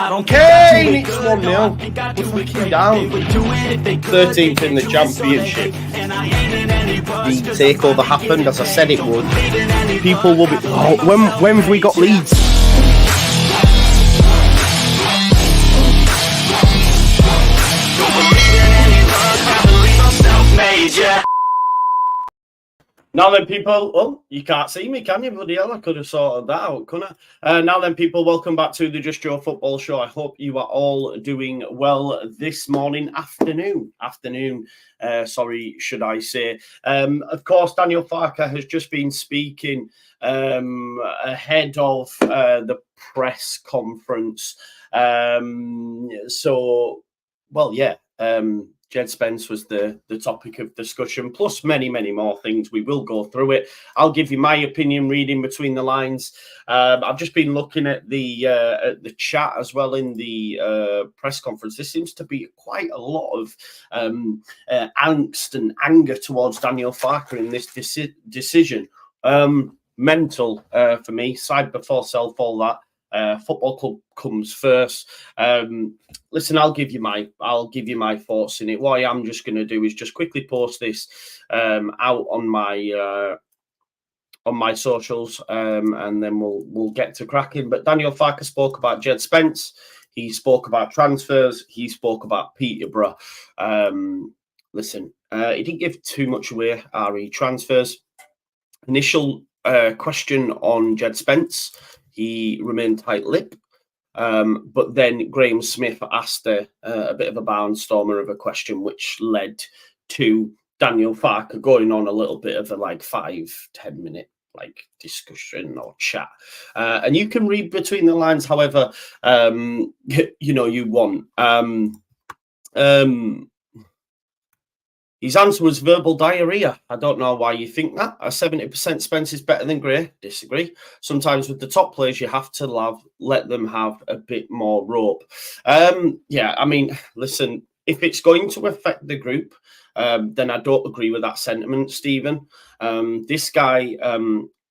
Kane, it's 1-0. We're fucking down. 13th in the championship. The takeover happened as I said it would. People will be. Oh, when have we got Leeds? Now then, people, oh, you can't see me, can you? Bloody hell, I could have sorted that out, couldn't I? Now then, people, welcome back to the Just Joe Football Show. I hope you are all doing well this afternoon, sorry, should I say. Of course, Daniel Farke has just been speaking ahead of the press conference. Jed Spence was the topic of discussion, plus many, many more things. We will go through it. I'll give you my opinion, reading between the lines. I've just been looking at the chat as well in the press conference. There seems to be quite a lot of angst and anger towards Daniel Farke in this decision. Mental for me, side before self, all that. Football club comes first. Listen, I'll give you my thoughts in it. What I am just going to do is just quickly post this out on my socials, and then we'll get to cracking. But Daniel Farke spoke about Jed Spence. He spoke about transfers. He spoke about Peterborough. Listen, he didn't give too much away. RE transfers. Initial question on Jed Spence. He remained tight-lipped, but then Graham Smith asked a bit of a barnstormer of a question, which led to Daniel Farke going on a little bit of a 5-10 minute discussion or chat. And you can read between the lines, however, you want. His answer was verbal diarrhea. I don't know why you think that. 70% Spence is better than Gray. Disagree. Sometimes with the top players, you have to let them have a bit more rope. Listen, if it's going to affect the group, then I don't agree with that sentiment, Stephen. This guy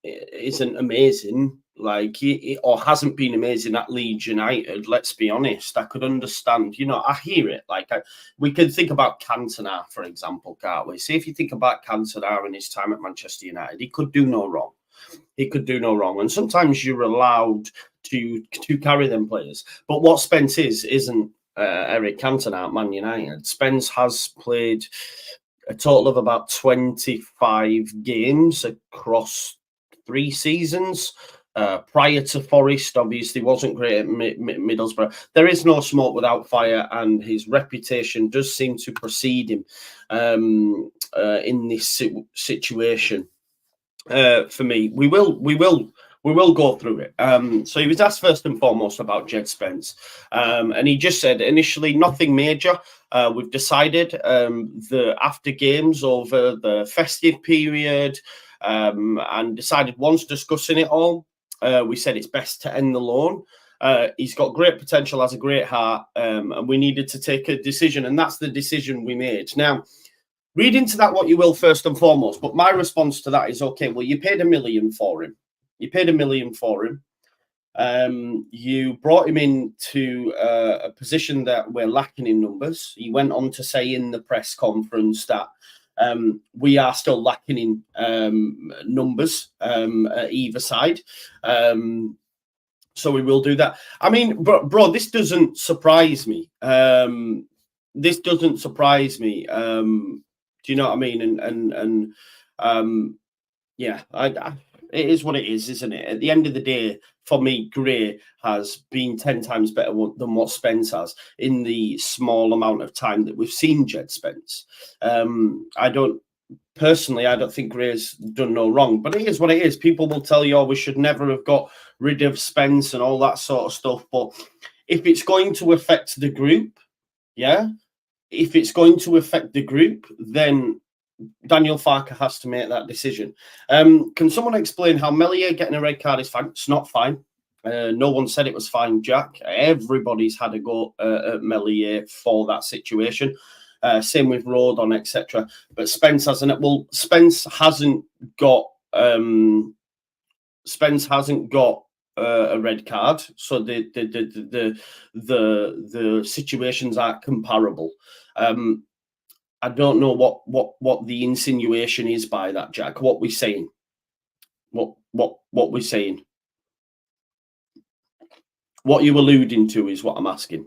isn't amazing. Or hasn't been amazing at Leeds United, let's be honest. I could understand, I hear it. We could think about Cantona, for example, can't we? See, if you think about Cantona and his time at Manchester United, he could do no wrong. And sometimes you're allowed to carry them players. But what Spence isn't Eric Cantona at Man United. Spence has played a total of about 25 games across 3 seasons. Prior to Forest, obviously wasn't great at Middlesbrough. There is no smoke without fire, and his reputation does seem to precede him in this situation. For me, we will go through it. So he was asked first and foremost about Jed Spence, and he just said initially nothing major. We've decided the after games over the festive period, and decided once discussing it all. We said it's best to end the loan. He's got great potential, has a great heart, and we needed to take a decision, and that's the decision we made. Now, read into that what you will first and foremost, but my response to that is, okay, well, you paid $1 million for him. You brought him into a position that we're lacking in numbers. He went on to say in the press conference that we are still lacking in numbers at either side. So we will do that. I mean, bro, this doesn't surprise me. Do you know what I mean? It is what it is, isn't it? At the end of the day, for me, Gray has been 10 times better than what Spence has in the small amount of time that we've seen Jed Spence. I don't think Gray's done no wrong, but it is what it is. People will tell you, we should never have got rid of Spence and all that sort of stuff. But if it's going to affect the group, then Daniel Farke has to make that decision. Can someone explain how Meslier getting a red card is fine? It's not fine. No one said it was fine, Jack. Everybody's had a go at Meslier for that situation. Same with Rodon, etc. But Spence hasn't. Well, Spence hasn't got a red card, so the situations are comparable. I don't know what the insinuation is by that, Jack. What we're saying? What we're saying? What you alluding to is what I'm asking.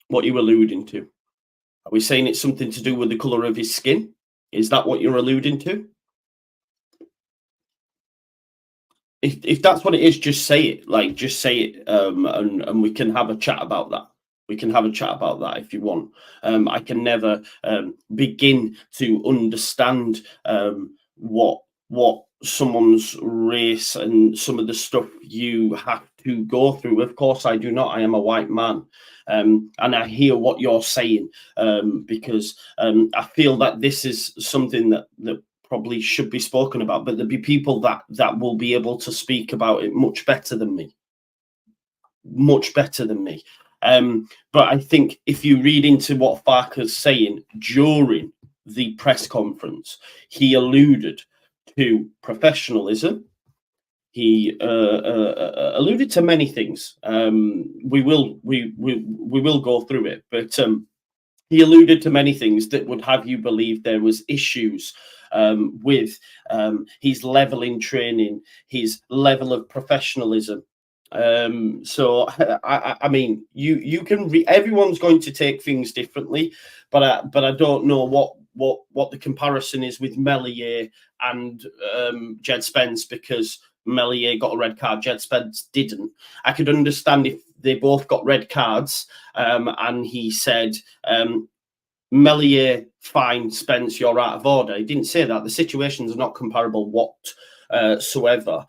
What you alluding to? Are we saying it's something to do with the colour of his skin? Is that what you're alluding to? If that's what it is, just say it. Like, just say it, and we can have a chat about that. We can have a chat about that if you want. I can never begin to understand what someone's race and some of the stuff you have to go through. Of course, I do not. I am a white man, and I hear what you're saying, because I feel that this is something that probably should be spoken about, but there'll be people that will be able to speak about it much better than me. But I think if you read into what Farke's saying during the press conference, he alluded to professionalism. He alluded to many things. We will go through it, but he alluded to many things that would have you believe there was issues with his level in training, his level of professionalism. So I mean, you can everyone's going to take things differently, but I don't know what the comparison is with Meslier and Jed Spence, because Meslier got a red card, Jed Spence didn't. I could understand if they both got red cards, and he said, Meslier, fine, Spence, you're out of order. He didn't say that. The situations are not comparable whatsoever.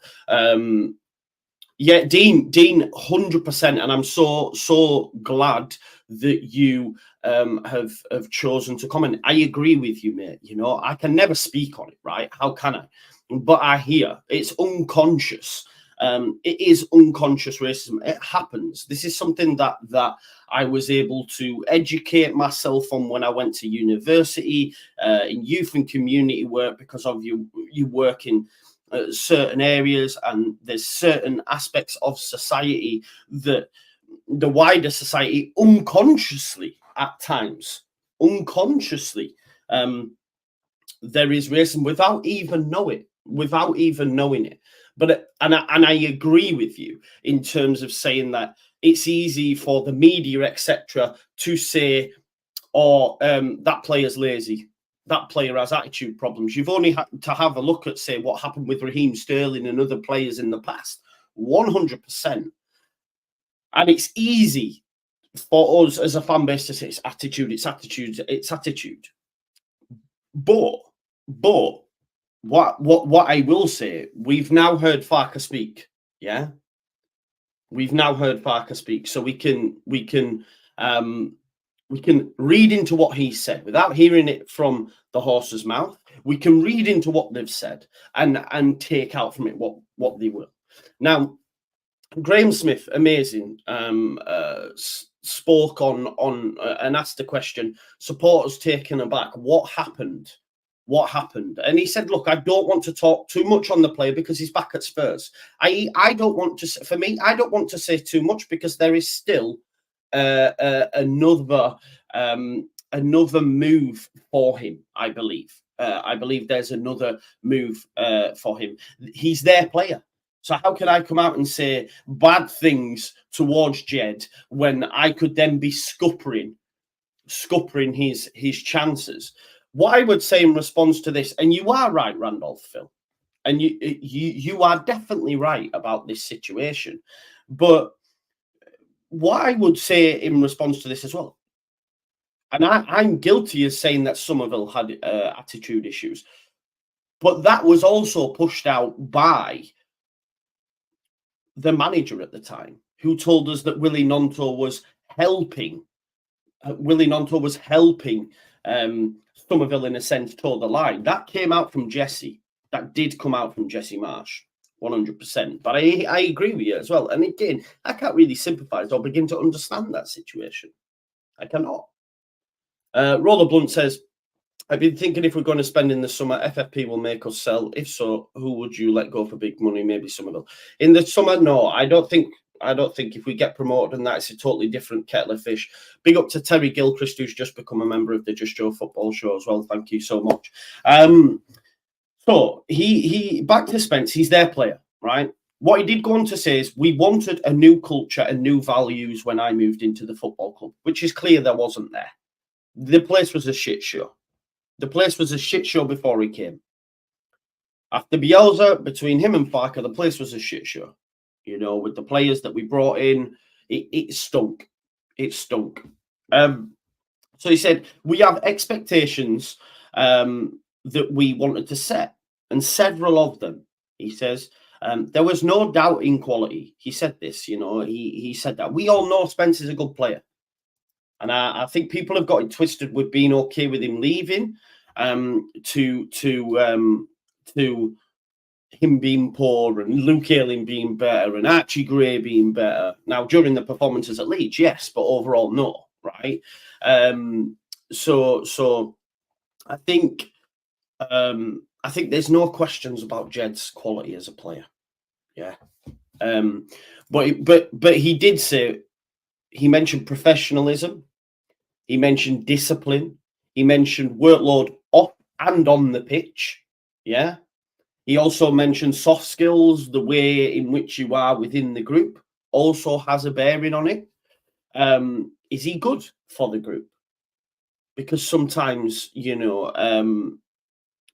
Yeah, Dean, 100%, and I'm so glad that you have chosen to comment. I agree with you, mate. You know, I can never speak on it, right? How can I? But I hear it's unconscious. It is unconscious racism. It happens. This is something that I was able to educate myself on when I went to university, in youth and community work, because of you work in certain areas, and there's certain aspects of society that the wider society unconsciously at times, there is racism without even knowing it. But and I agree with you in terms of saying that it's easy for the media, etc., to say, "Oh, that player's lazy. That player has attitude problems." You've only had to have a look at, say, what happened with Raheem Sterling and other players in the past. 100%. And it's easy for us as a fan base to say it's attitude. But what I will say, we've now heard Farke speak. Yeah, we've now heard Farke speak, so we can read into what he said without hearing it from the horse's mouth. We can read into what they've said and take out from it what they will. Now, Graham Smith, amazing, spoke on and asked a question. Supporters taken aback. What happened? And he said, look, I don't want to talk too much on the player because he's back at Spurs. I don't want to, for me, I don't want to say too much because there is still another move for him, I believe. I believe there's another move for him. He's their player. So how can I come out and say bad things towards Jed when I could then be scuppering his chances? What I would say in response to this, and you are right, Randolph, Phil, and you are definitely right about this situation, but what I would say in response to this as well, and I'm guilty of saying that Somerville had attitude issues, but that was also pushed out by the manager at the time, who told us that Willie Gnonto was helping. Somerville, in a sense, toe the line. That came out from Jesse. That did come out from Jesse Marsh, 100%. But I agree with you as well. And again, I can't really sympathise or begin to understand that situation. I cannot. Roller Blunt says, I've been thinking if we're going to spend in the summer, FFP will make us sell. If so, who would you let go for big money? Maybe Somerville. In the summer, no, I don't think. I don't think if we get promoted and that, it's a totally different kettle of fish. Big up to Terry Gilchrist, who's just become a member of the Just Joe football show as well. Thank you so much. So he back to Spence. He's their player, right? What he did go on to say is, we wanted a new culture and new values when I moved into the football club, which is clear there wasn't there. The place was a shit show. The place was a shit show before he came. After Bielsa, between him and Farke, the place was a shit show. You know, with the players that we brought in, it stunk. It stunk. So he said, we have expectations that we wanted to set, and several of them, he says, there was no doubt in quality. He said this, you know, he said that. We all know Spence is a good player. And I think people have got it twisted with being okay with him leaving, to him being poor and Luke Ayling being better and Archie Gray being better. Now, during the performances at Leeds, yes, but overall, no, right? So I think there's no questions about Jed's quality as a player. Yeah. But he did say, he mentioned professionalism. He mentioned discipline. He mentioned workload off and on the pitch. Yeah. He also mentioned soft skills, the way in which you are within the group also has a bearing on it. Is he good for the group? Because sometimes, you know,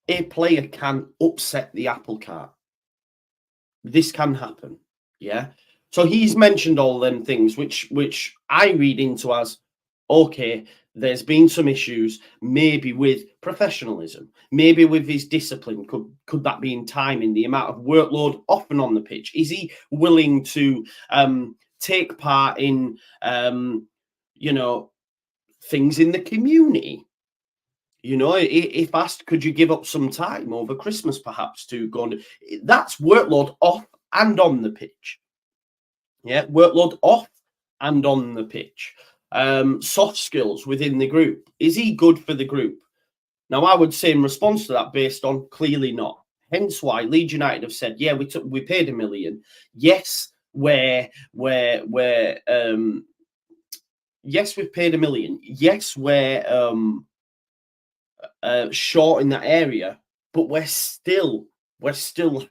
a player can upset the apple cart. This can happen. Yeah. So he's mentioned all them things, which I read into as, okay, there's been some issues, maybe with professionalism, maybe with his discipline. Could that be in timing, the amount of workload off and on the pitch? Is he willing to take part in, you know, things in the community? You know, if asked, could you give up some time over Christmas perhaps to go on? That's workload off and on the pitch. Yeah, workload off and on the pitch. Soft skills within the group. Is he good for the group? Now, I would say in response to that, based on clearly not. Hence why Leeds United have said, yeah, we paid $1 million. Yes, yes, we've paid $1 million. Yes, we're short in that area, but we're still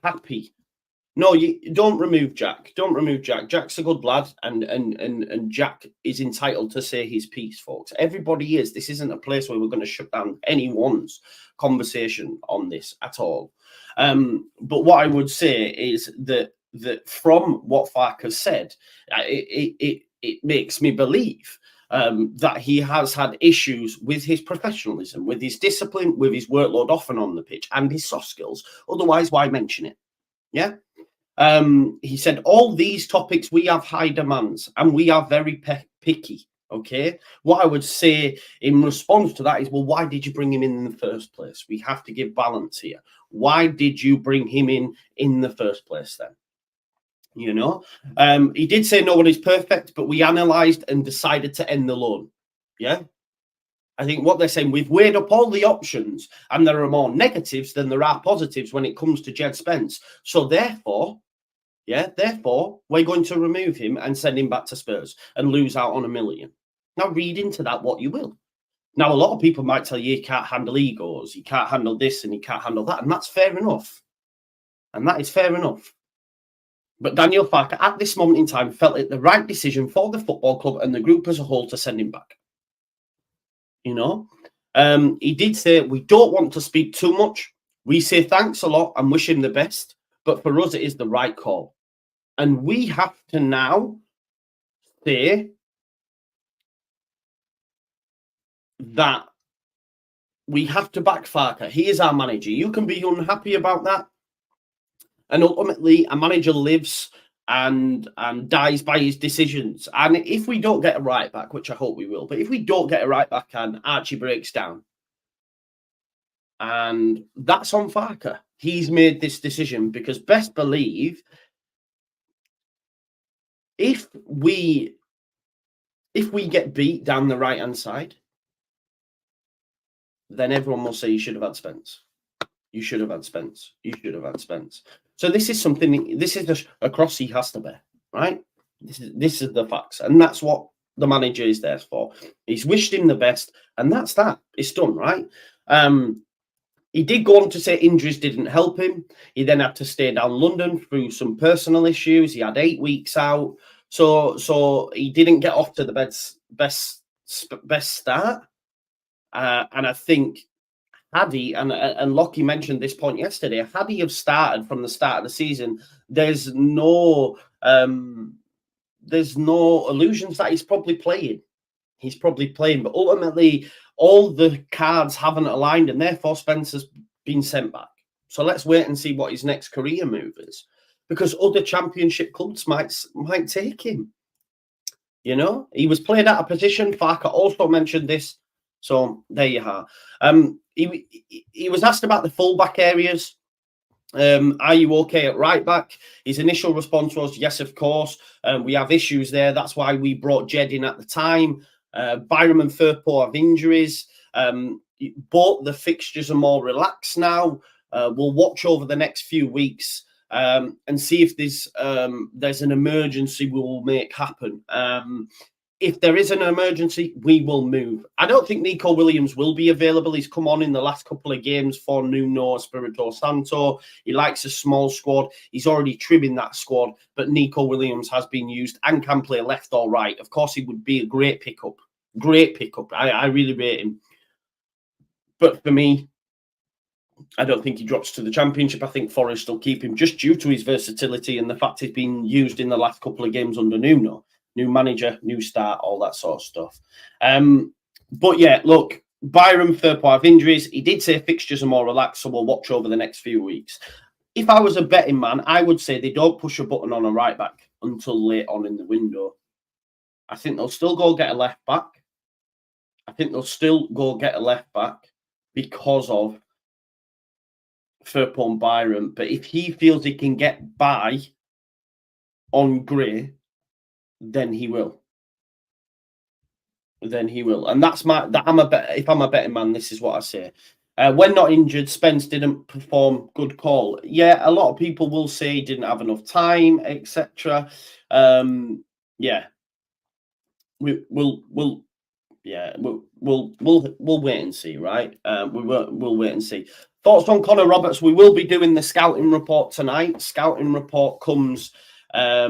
happy. No, you don't remove Jack. Don't remove Jack. Jack's a good lad, and Jack is entitled to say his piece, folks. Everybody is. This isn't a place where we're going to shut down anyone's conversation on this at all. But what I would say is that from what Farke has said, it makes me believe that he has had issues with his professionalism, with his discipline, with his workload off and on the pitch, and his soft skills. Otherwise, why mention it? Yeah. He said, all these topics, we have high demands and we are very picky. Okay. What I would say in response to that is, well, why did you bring him in the first place? We have to give balance here. Why did you bring him in the first place then? You know, he did say nobody's perfect, but we analysed and decided to end the loan. Yeah. I think what they're saying, we've weighed up all the options and there are more negatives than there are positives when it comes to Jed Spence. So therefore, we're going to remove him and send him back to Spurs and lose out on $1 million. Now read into that what you will. Now, a lot of people might tell you, he can't handle egos, he can't handle this and he can't handle that. And that's fair enough. And that is fair enough. But Daniel Farke, at this moment in time, felt it the right decision for the football club and the group as a whole to send him back. You know, he did say, we don't want to speak too much. We say thanks a lot and wish him the best. But for us, it is the right call. And we have to now say that we have to back Farke. He is our manager. You can be unhappy about that. And ultimately, a manager lives and dies by his decisions. And if we don't get a right back, which I hope we will, but if we don't get a right back and Archie breaks down, and that's on Farke. He's made this decision because best believe if we get beat down the right-hand side, then everyone will say you should have had Spence. You should have had Spence. You should have had Spence. So this is something. This is a cross he has to bear, right? This is the facts, and that's what the manager is there for. He's wished him the best, and that's that. It's done, right? He did go on to say injuries didn't help him. He then had to stay down London through some personal issues. He had 8 weeks out, so he didn't get off to the best start. And I think had he, and Lockie mentioned this point yesterday, had he have started from the start of the season, there's no illusions that he's probably playing. He's probably playing, but ultimately all the cards haven't aligned, and therefore Spencer's been sent back. So let's wait and see what his next career move is, because other Championship clubs might take him. You know, he was played out of position. Farke also mentioned this. So there you are. He was asked about the fullback areas. Are you okay at right back? His initial response was, yes, of course. We have issues there. That's why we brought Jed in at the time. Byram and Firpo have injuries. But the fixtures are more relaxed now. We'll watch over the next few weeks and see if there's an emergency we will make happen. If there is an emergency, we will move. I don't think Nico Williams will be available. He's come on in the last couple of games for Nuno Espirito Santo. He likes a small squad. He's already trimming that squad, but Nico Williams has been used and can play left or right. Of course, he would be a great pickup. Great pickup. I really rate him. But for me, I don't think he drops to the Championship. I think Forest will keep him just due to his versatility and the fact he's been used in the last couple of games under Nuno. New manager, new start, all that sort of stuff. But yeah, look, Byram, Firpo have injuries. He did say fixtures are more relaxed, so we'll watch over the next few weeks. If I was a betting man, I would say they don't push a button on a right back until late on in the window. I think they'll still go get a left back. Because of Firpo and Byram. But if he feels he can get by on Gray, then he will. And that's if I'm a betting man, this is what I say. When not injured, Spence didn't perform. Good call. Yeah, a lot of people will say he didn't have enough time, etc. Yeah. We'll wait and see, right? We'll wait and see. Thoughts on Connor Roberts? We will be doing the scouting report tonight. Scouting report comes at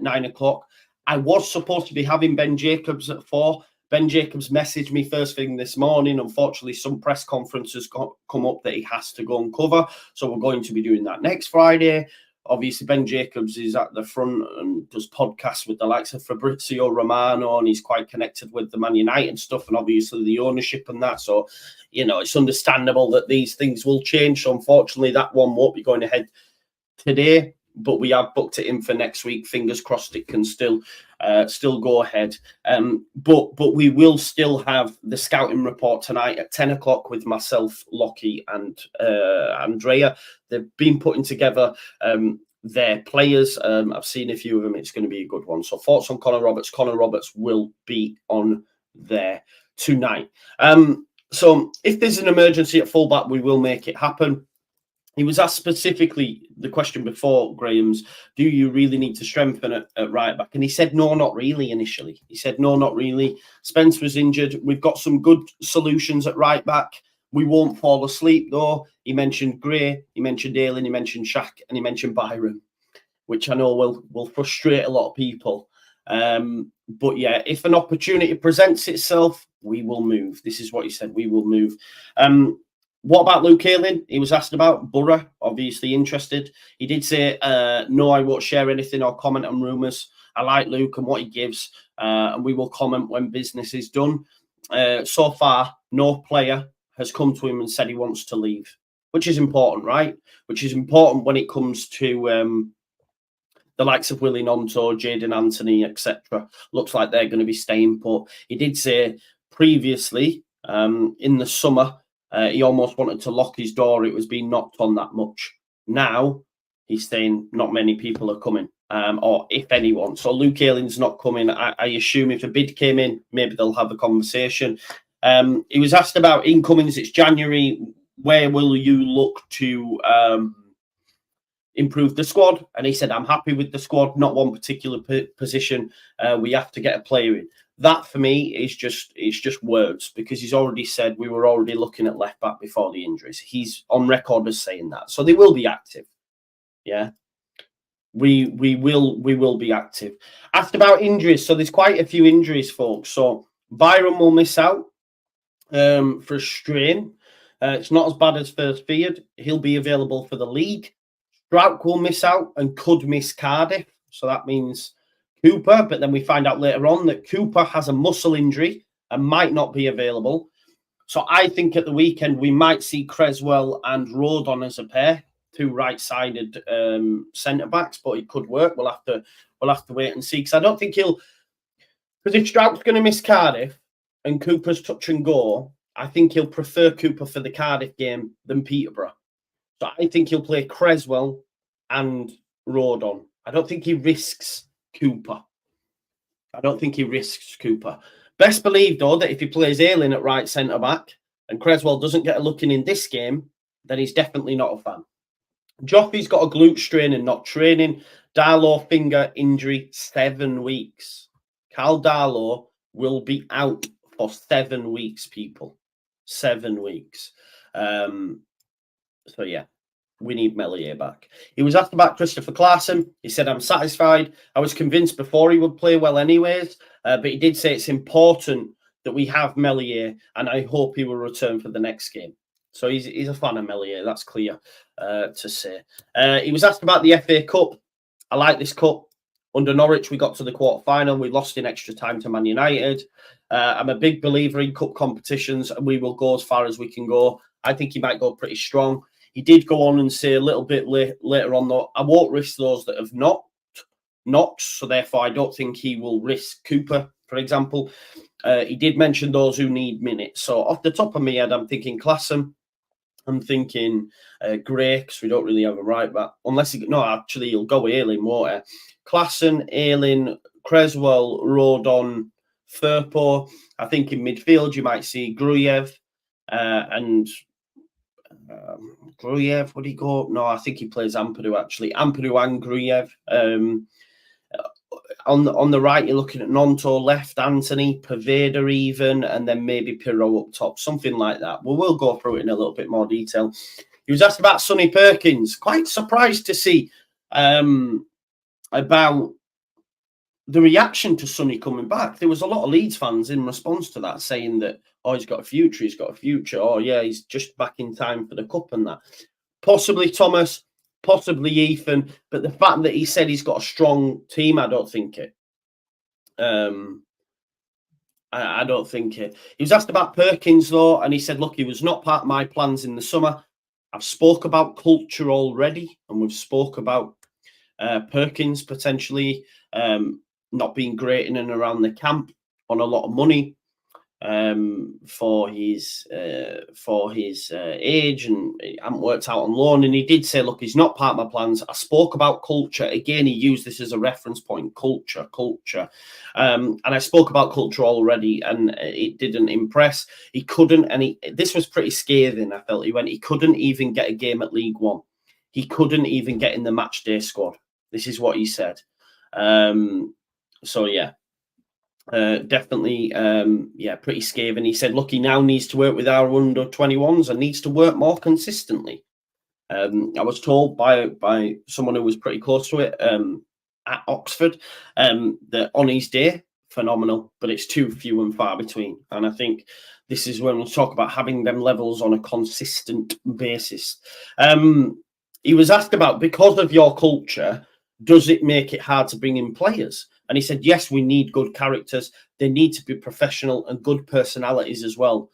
9 o'clock. I was supposed to be having Ben Jacobs at 4. Ben Jacobs messaged me first thing this morning. Unfortunately, some press conferences come up that he has to go and cover. So we're going to be doing that next Friday. Obviously, Ben Jacobs is at the front and does podcasts with the likes of Fabrizio Romano, and he's quite connected with the Man United stuff and obviously the ownership and that. So, you know, it's understandable that these things will change. So, unfortunately, that one won't be going ahead today, but we have booked it in for next week. Fingers crossed it can still go ahead. But we will still have the scouting report tonight at 10 o'clock with myself, Lockie, and Andrea. They've been putting together their players. I've seen a few of them. It's going to be a good one. So thoughts on Connor Roberts? Connor Roberts will be on there tonight. So if there's an emergency at fullback, we will make it happen. He was asked specifically the question before, Graham's, do you really need to strengthen at right back? And he said, no, not really initially. He said, no, not really. Spence was injured. We've got some good solutions at right back. We won't fall asleep, though. He mentioned Gray, he mentioned Ayling, he mentioned Shaq, and he mentioned Byram, which I know will frustrate a lot of people. But yeah, if an opportunity presents itself, we will move. This is what he said, we will move. What about Luke Ayling? He was asked about. Borough, obviously interested. He did say, no, I won't share anything or comment on rumours. I like Luke and what he gives, and we will comment when business is done. So far, no player has come to him and said he wants to leave, which is important, right? Which is important when it comes to the likes of Willie Nonto, Jadon Anthony, etc. Looks like they're going to be staying put. He did say previously in the summer, he almost wanted to lock his door. It was being knocked on that much. Now he's saying not many people are coming, or if anyone. So Luke Ayling's not coming. I assume if a bid came in, maybe they'll have a conversation. He was asked about incomings. It's January. Where will you look to improve the squad? And he said, I'm happy with the squad, not one particular position. We have to get a player in. That for me is just words, because he's already said we were already looking at left back before the injuries. He's on record as saying that. So they will be active. Yeah. We will be active. Asked about injuries. So there's quite a few injuries, folks. So Byron will miss out for a strain. It's not as bad as first feared. He'll be available for the league. Strouk will miss out and could miss Cardiff. So that means Cooper. But then we find out later on that Cooper has a muscle injury and might not be available. So I think at the weekend we might see Creswell and Rodon as a pair, two right-sided centre-backs, but it could work. We'll have to wait and see, because I don't think he'll... Because if Strout's going to miss Cardiff and Cooper's touch and go, I think he'll prefer Cooper for the Cardiff game than Peterborough. So I think he'll play Creswell and Rodon. I don't think he risks Cooper. Best believe, though, that if he plays Ayling at right centre-back and Creswell doesn't get a look in this game, then he's definitely not a fan. Joffy's got a glute strain and not training. Darlow finger injury, 7 weeks. Cal Darlow will be out for 7 weeks, people. 7 weeks. So, yeah, we need Melier back. He was asked about Christopher Clarkson. He said, I'm satisfied. I was convinced before he would play well anyways, but he did say it's important that we have Melier, and I hope he will return for the next game. So he's a fan of Melier, that's clear to say. He was asked about the FA Cup. I like this cup. Under Norwich, we got to the quarter-final. We lost in extra time to Man United. I'm a big believer in cup competitions, and we will go as far as we can go. I think he might go pretty strong. He did go on and say a little bit later on, though, I won't risk those that have not. So therefore, I don't think he will risk Cooper, for example. He did mention those who need minutes. So off the top of my head, I'm thinking Klassen. I'm thinking Gray, because we don't really have a right back. Unless he'll go Ayling, won't he? Klassen, Ayling, Creswell, Rodon, Firpo. I think in midfield you might see Gruyev and Gruyev. Would he go? No, I think he plays Ampadu, actually. Ampadu and Gruyev. On the right, you're looking at Nonto, left Anthony, Paveda even, and then maybe Pirro up top, something like that. Well, we'll go through it in a little bit more detail. He was asked about Sonny Perkins. Quite surprised to see about the reaction to Sonny coming back. There was a lot of Leeds fans in response to that saying that, oh, he's got a future. Oh, yeah, he's just back in time for the cup and that. Possibly Thomas, possibly Ethan, but the fact that he said he's got a strong team, I don't think it. I don't think it. He was asked about Perkins, though, and he said, look, he was not part of my plans in the summer. I've spoke about culture already, and we've spoke about Perkins potentially not being great in and around the camp on a lot of money for his age, and he hadn't worked out on loan. And he did say, look, he's not part of my plans. I spoke about culture. Again, he used this as a reference point, culture. And I spoke about culture already, and it didn't impress. He couldn't, and this was pretty scathing, I felt. He couldn't even get a game at League One. He couldn't even get in the match day squad. This is what he said. So, yeah. Definitely, pretty scathing. He said, look, he now needs to work with our under 21s and needs to work more consistently. I was told by someone who was pretty close to it at Oxford that on his day, phenomenal, but it's too few and far between. And I think this is when we'll talk about having them levels on a consistent basis. He was asked about, because of your culture, does it make it hard to bring in players? And he said, yes, we need good characters. They need to be professional and good personalities as well.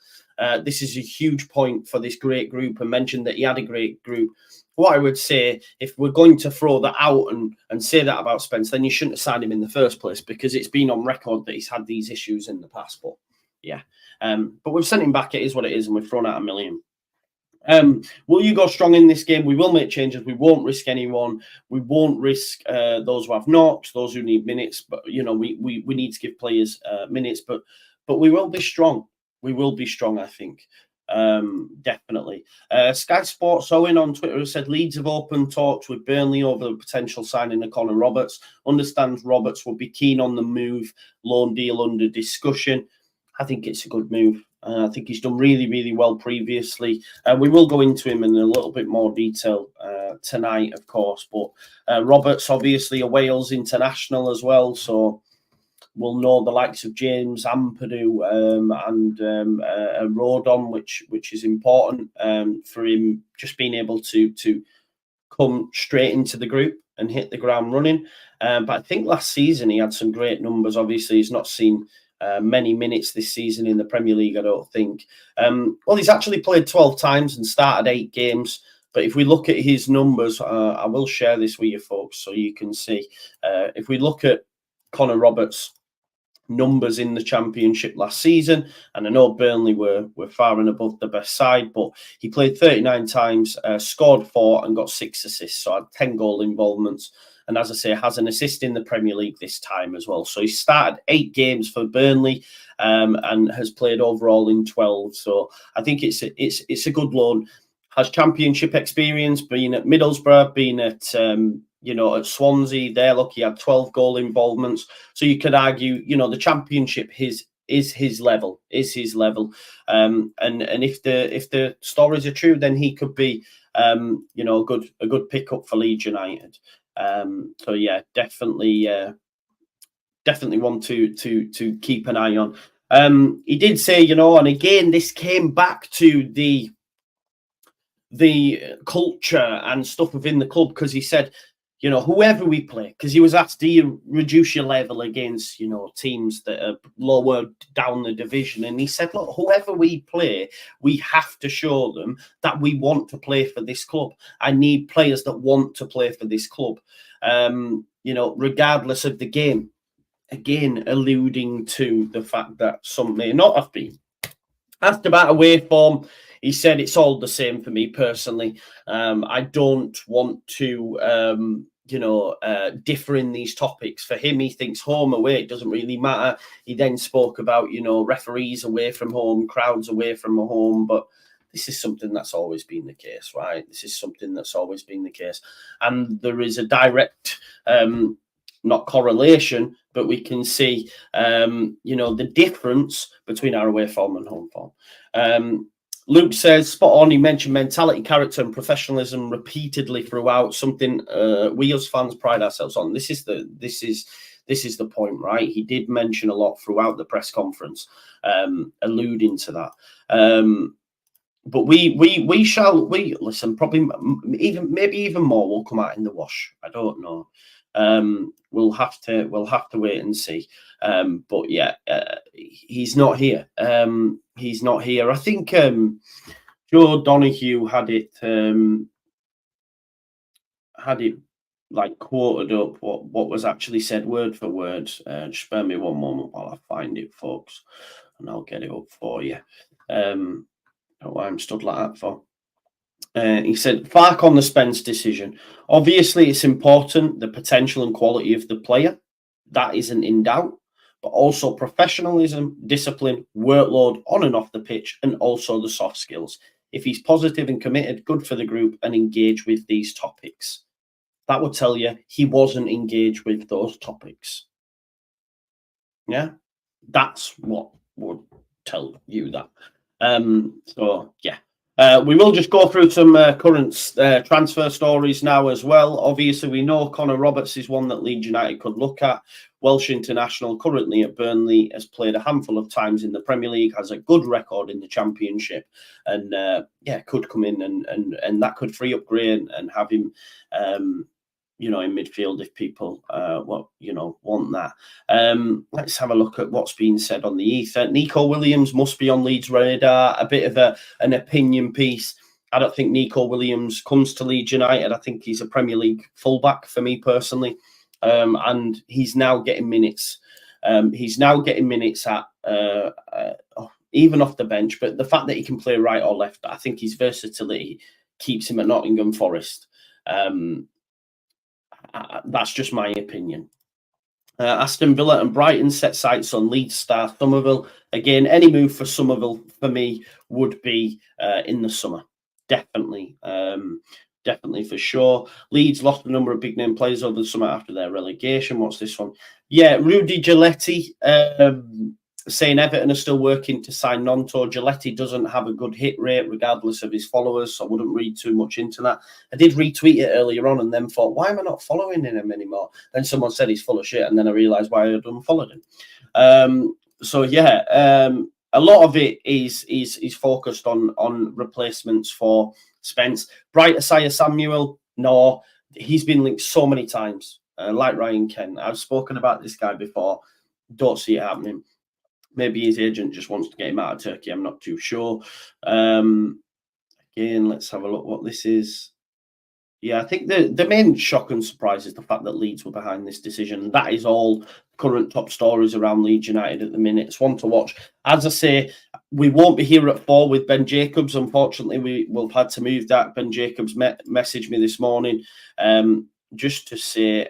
This is a huge point for this great group, and mentioned that he had a great group. What I would say, if we're going to throw that out and say that about Spence, then you shouldn't have signed him in the first place, because it's been on record that he's had these issues in the past. But yeah, but we've sent him back. It is what it is, and we've thrown out $1 million. Will you go strong in this game? We will make changes. We won't risk anyone. We won't risk those who have knocks, those who need minutes. But we need to give players minutes. But we will be strong. We will be strong, I think. Definitely. Sky Sports Owen on Twitter has said Leeds have opened talks with Burnley over the potential signing of Connor Roberts. Understands Roberts will be keen on the move. Loan deal under discussion. I think it's a good move. I think he's done really, really well previously. We will go into him in a little bit more detail tonight, of course. But Roberts, obviously a Wales international as well, so we'll know the likes of James Ampadu and Rodon, which is important for him just being able to come straight into the group and hit the ground running. But I think last season he had some great numbers. Obviously, he's not seen many minutes this season in the Premier League, I don't think. Well, he's actually played 12 times and started 8 games. But if we look at his numbers, I will share this with you folks so you can see. If we look at Connor Roberts' numbers in the Championship last season, and I know Burnley were far and above the best side, but he played 39 times, scored 4 and got 6 assists, so had 10 goal involvements, and as I say, has an assist in the Premier League this time as well. So he started 8 games for Burnley and has played overall in 12, so I think it's a good loan. Has Championship experience, being at Middlesbrough, being at at Swansea. There, look, he had 12 goal involvements. So you could argue, the Championship is his level. And if the stories are true, then he could be, a good pickup for Leeds United. So yeah, definitely want to keep an eye on. He did say, and again, this came back to the culture and stuff within the club, because he said, whoever we play, because he was asked, do you reduce your level against, teams that are lower down the division? And he said, look, whoever we play, we have to show them that we want to play for this club. I need players that want to play for this club, regardless of the game. Again, alluding to the fact that some may not have been. Asked about away form, he said it's all the same for me personally. I don't want to, differ in these topics. For him, he thinks home, away, it doesn't really matter. He then spoke about, referees away from home, crowds away from home. But this is something that's always been the case, right? This is something that's always been the case. And there is a direct, not correlation, but we can see, the difference between our away form and home form. Luke says, spot on. He mentioned mentality, character, and professionalism repeatedly throughout. Something we as fans pride ourselves on. This is the point, right? He did mention a lot throughout the press conference, alluding to that. But we shall listen. Probably maybe even more will come out in the wash. I don't know. We'll have to wait and see. But yeah, he's not here. He's not here. I think Joe Donahue had it like quoted up what was actually said word for word. Just spare me one moment while I find it, folks, and I'll get it up for you. Don't know why I'm stood like that for. He said, Farke on the Spence decision. Obviously, it's important, the potential and quality of the player. That isn't in doubt. But also professionalism, discipline, workload on and off the pitch, and also the soft skills. If he's positive and committed, good for the group and engage with these topics. That would tell you he wasn't engaged with those topics. Yeah, that's what would tell you that. So, yeah. We will just go through some current transfer stories now as well. Obviously, we know Connor Roberts is one that Leeds United could look at. Welsh international, currently at Burnley, has played a handful of times in the Premier League, has a good record in the Championship, and could come in and that could free up Gray and have him, in midfield if people want that. Let's have a look at what's been said on the ether. Nico Williams must be on Leeds' radar. A bit of an opinion piece. I don't think Nico Williams comes to Leeds United. I think he's a Premier League fullback for me personally. And he's now getting minutes. He's now getting minutes at even off the bench. But the fact that he can play right or left, I think his versatility keeps him at Nottingham Forest. That's just my opinion. Aston Villa and Brighton set sights on Leeds star Somerville. Again, any move for Somerville for me would be in the summer. Definitely. Definitely for sure. Leeds lost a number of big name players over the summer after their relegation. What's this one? Yeah, Rudy Giletti saying Everton are still working to sign Nonto. Giletti doesn't have a good hit rate regardless of his followers, so I wouldn't read too much into that. I did retweet it earlier on and then thought, why am I not following him anymore? Then someone said he's full of shit, and then I realised why I had unfollowed him. So yeah, a lot of it is focused on replacements for Spence. Bright Isaiah Samuel, no, he's been linked so many times. Like Ryan Kent, I've spoken about this guy before. Don't see it happening. Maybe his agent just wants to get him out of Turkey. I'm not too sure. Again, let's have a look what this is. Yeah, I think the main shock and surprise is the fact that Leeds were behind this decision. That is all current top stories around Leeds United at the minute. It's one to watch. As I say, we won't be here at 4 with Ben Jacobs. Unfortunately, we will have had to move that. Ben Jacobs messaged me this morning just to say,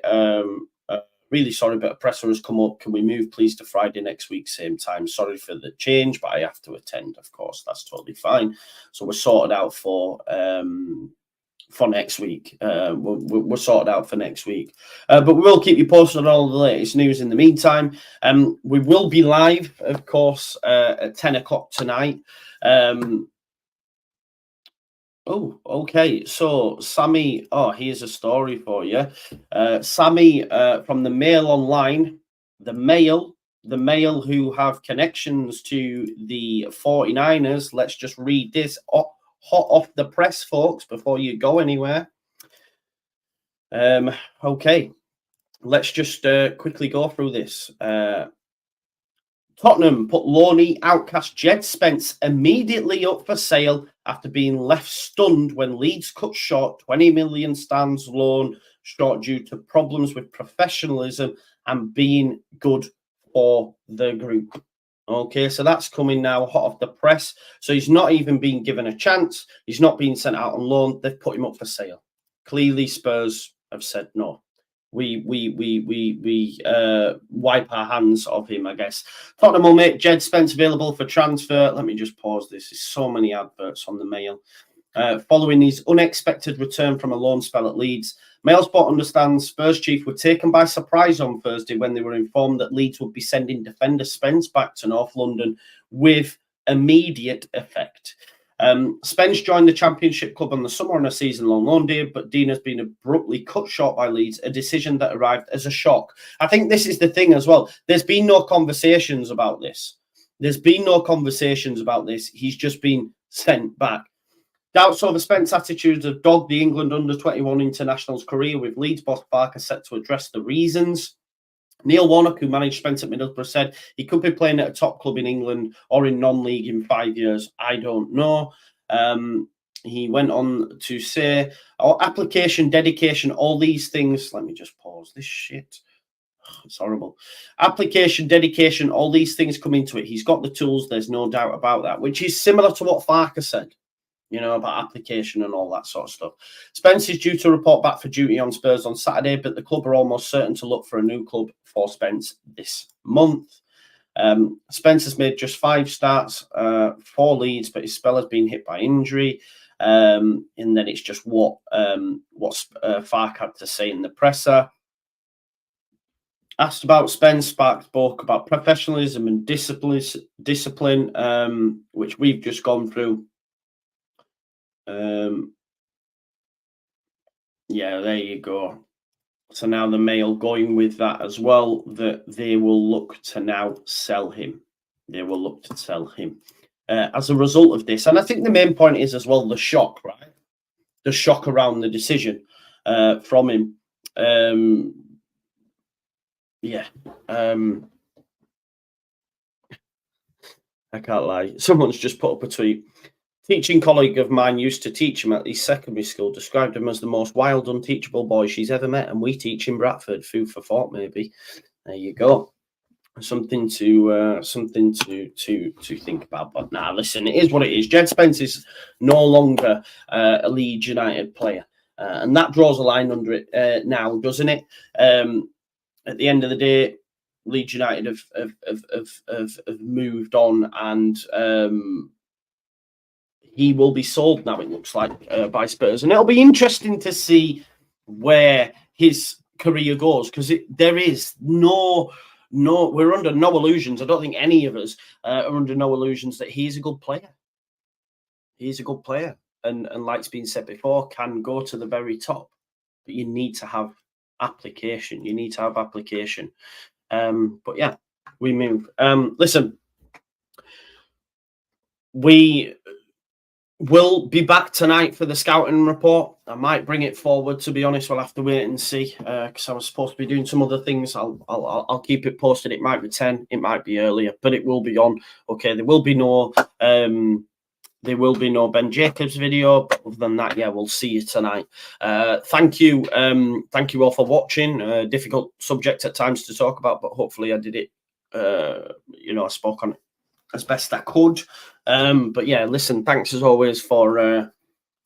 really sorry, but a presser has come up. Can we move, please, to Friday next week, same time? Sorry for the change, but I have to attend, of course. That's totally fine. So we're sorted out for next week. We're sorted out for next week. But we will keep you posted on all the latest news in the meantime. We will be live, of course, at 10 o'clock tonight. Oh, okay. So, Sammy, here's a story for you. Sammy from the Mail Online, the Mail who have connections to the 49ers. Let's just read this hot off the press, folks, before you go anywhere. Okay. Let's just quickly go through this. Tottenham put loanee outcast Jed Spence immediately up for sale after being left stunned when Leeds cut short 20 million stands loan short due to problems with professionalism and being good for the group. Okay, so that's coming now hot off the press. So he's not even been given a chance. He's not been sent out on loan. They've put him up for sale. Clearly, Spurs have said no. We wipe our hands of him, I guess. Tottenham will make Jed Spence available for transfer. Let me just pause this. There's so many adverts on the Mail. Following his unexpected return from a loan spell at Leeds, Mailsport understands Spurs chief were taken by surprise on Thursday when they were informed that Leeds would be sending defender Spence back to North London with immediate effect. Spence joined the Championship club on the summer on a season-long loan deal, but Dean has been abruptly cut short by Leeds, a decision that arrived as a shock. I think this is the thing as well. There's been no conversations about this. He's just been sent back. Doubts over Spence's attitudes have dogged the England under-21 international's career, with Leeds boss Farke set to address the reasons. Neil Warnock, who managed Spence at Middlesbrough, said he could be playing at a top club in England or in non-league in 5 years. I don't know. He went on to say, application, dedication, all these things. Let me just pause this shit. It's horrible. Application, dedication, all these things come into it. He's got the tools. There's no doubt about that, which is similar to what Farke said, about application and all that sort of stuff. Spence is due to report back for duty on Spurs on Saturday, but the club are almost certain to look for a new club for Spence this month. Spence has made just 5 starts for Leeds, but his spell has been hit by injury. And then it's just what Farke had to say in the presser. Asked about Spence, Spark spoke about professionalism and discipline, which we've just gone through. Yeah, there you go. So now the Mail going with that as well, that they will look to now sell him. As a result of this. And I think the main point is as well the shock, right? The shock around the decision from him. I can't lie. Someone's just put up a tweet. Teaching colleague of mine used to teach him at his secondary school, described him as the most wild, unteachable boy she's ever met, and we teach in Bradford. Food for thought, maybe. There you go. Something to think about. But now, listen, it is what it is. Jed Spence is no longer a Leeds United player, and that draws a line under it now, doesn't it? at the end of the day, Leeds United have moved on, and he will be sold now, it looks like, by Spurs. And it'll be interesting to see where his career goes, because there is no, we're under no illusions. I don't think any of us are under no illusions that he's a good player. He's a good player. And like's been said before, can go to the very top. But you need to have application. You need to have application. But yeah, we move. Listen, we will be back tonight for the scouting report. I might bring it forward, to be honest. We'll have to wait and see, because I was supposed to be doing some other things. I'll keep it posted. It might be 10, it might be earlier, but it will be on. Okay, there will be no Ben Jacobs video, but other than that, yeah, we'll see you tonight. Thank you all for watching. Difficult subject at times to talk about, but hopefully I did it. I spoke on it as best I could. But yeah, listen, thanks as always for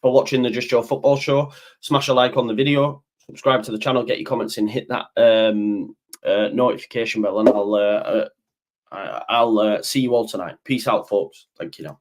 watching the Just Joe Football Show. Smash a like on the video, subscribe to the channel, get your comments in, hit that notification bell, and I'll see you all tonight. Peace out, folks. Thank you now.